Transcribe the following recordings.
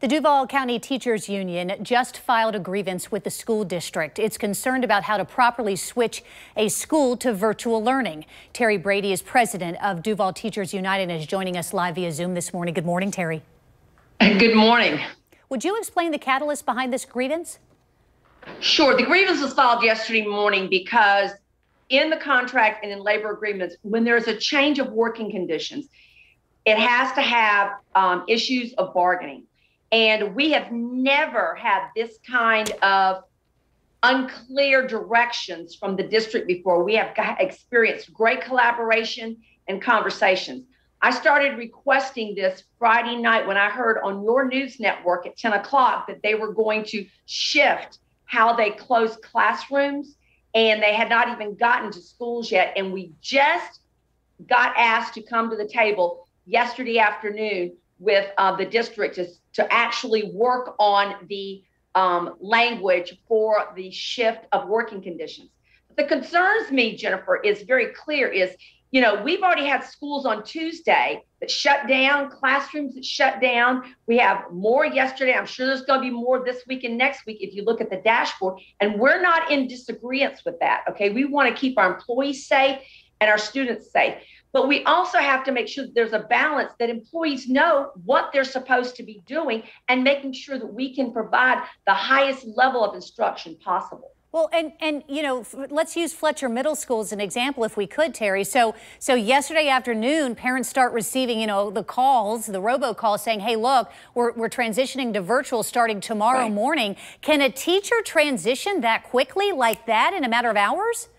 The Duval County Teachers Union just filed a grievance with the school district. It's concerned about how to properly switch a school to virtual learning. Terrie Brady is president of Duval Teachers United and is joining us live via Zoom this morning. Good morning, Terrie. Good morning. Would you explain the catalyst behind this grievance? Sure. The grievance was filed yesterday morning because in the contract and in labor agreements, when there's a change of working conditions, it has to have issues of bargaining. And we have never had this kind of unclear directions from the district before. We have experienced great collaboration and conversations. I started requesting this Friday night when I heard on your news network at 10 o'clock that they were going to shift how they close classrooms, and they had not even gotten to schools yet. And we just got asked to come to the table yesterday afternoon with the district to actually work on the language for the shift of working conditions. What that concerns me, Jennifer, is very clear is, you know, we've already had schools on Tuesday that shut down, classrooms that shut down. We have more yesterday. I'm sure there's going to be more this week and next week if you look at the dashboard. And we're not in disagreement with that, okay? We want to keep our employees safe and our students safe. But we also have to make sure that there's a balance, that employees know what they're supposed to be doing and making sure that we can provide the highest level of instruction possible. Well, and you know, let's use Fletcher Middle School as an example, if we could, Terrie. So yesterday afternoon, parents start receiving, you know, the calls, the robocalls saying, hey, look, we're transitioning to virtual starting tomorrow morning. Can a teacher transition that quickly like that in a matter of hours?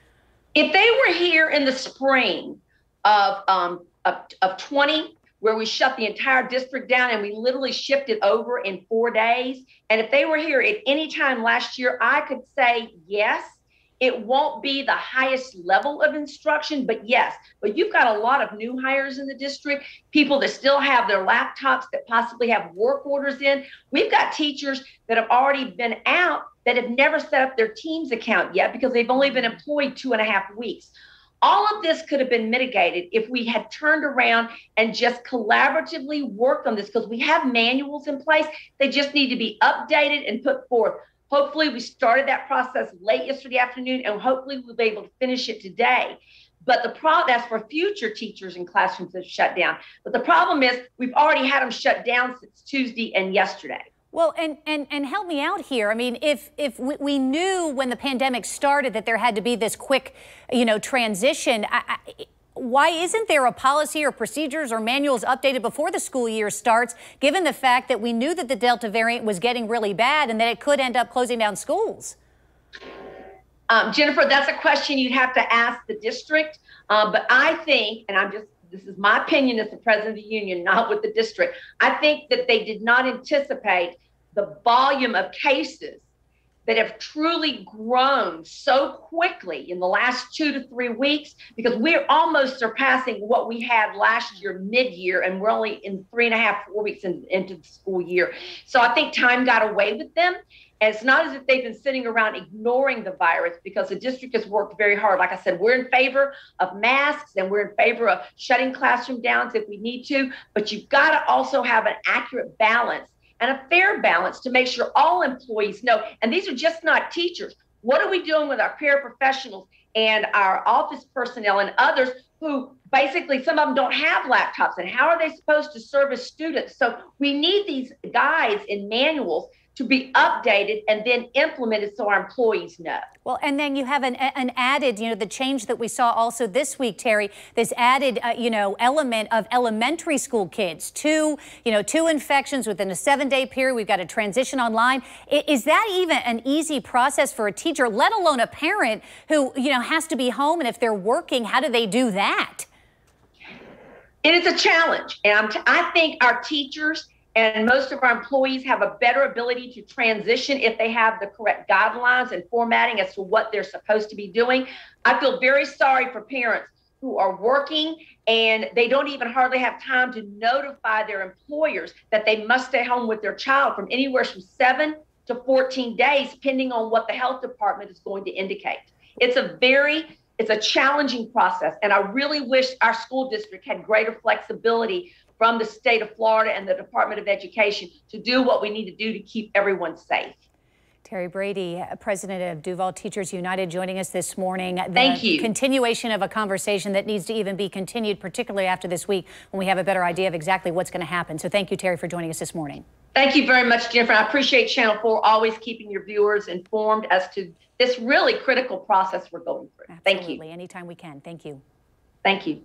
If they were here in the spring of 20, where we shut the entire district down and we literally shifted over in 4 days. And if they were here at any time last year, I could say yes. It won't be the highest level of instruction, but yes. But you've got a lot of new hires in the district, people that still have their laptops that possibly have work orders in. We've got teachers that have already been out that have never set up their Teams account yet because they've only been employed 2.5 weeks. All of this could have been mitigated if we had turned around and just collaboratively worked on this, because we have manuals in place. They just need to be updated and put forth. Hopefully we started that process late yesterday afternoon, and hopefully we'll be able to finish it today. But that's for future teachers in classrooms that shut down. But the problem is we've already had them shut down since Tuesday and yesterday. Well, and help me out here. I mean, if we knew when the pandemic started that there had to be this quick, you know, transition, why isn't there a policy or procedures or manuals updated before the school year starts, given the fact that we knew that the Delta variant was getting really bad and that it could end up closing down schools? Jennifer, that's a question you'd have to ask the district. But I think, and this is my opinion as the president of the union, not with the district, I think that they did not anticipate the volume of cases that have truly grown so quickly in the last 2 to 3 weeks, because we're almost surpassing what we had last year mid-year, and we're only in 3.5, 4 weeks into the school year. So I think time got away with them. And it's not as if they've been sitting around ignoring the virus, because the district has worked very hard. Like I said, we're in favor of masks and we're in favor of shutting classroom downs if we need to, but you've got to also have an accurate balance and a fair balance to make sure all employees know. And these are just not teachers. What are we doing with our paraprofessionals and our office personnel and others who basically, some of them don't have laptops, and how are they supposed to service students? So we need these guides and manuals to be updated and then implemented so our employees know. Well, and then you have an added, you know, the change that we saw also this week, Terrie, this added, you know, element of elementary school kids. Two infections within a 7-day period. We've got to transition online. Is that even an easy process for a teacher, let alone a parent who, you know, has to be home? And if they're working, how do they do that? It is a challenge. And I think our teachers and most of our employees have a better ability to transition if they have the correct guidelines and formatting as to what they're supposed to be doing. I feel very sorry for parents who are working and they don't even hardly have time to notify their employers that they must stay home with their child from anywhere from 7 to 14 days, depending on what the health department is going to indicate. It's a challenging process, and I really wish our school district had greater flexibility from the state of Florida and the Department of Education to do what we need to do to keep everyone safe. Terrie Brady, president of Duval Teachers United, joining us this morning. Thank you. Continuation of a conversation that needs to even be continued, particularly after this week when we have a better idea of exactly what's going to happen. So thank you, Terrie, for joining us this morning. Thank you very much, Jennifer. I appreciate Channel 4 always keeping your viewers informed as to this really critical process we're going through. Absolutely. Thank you. Anytime we can. Thank you. Thank you.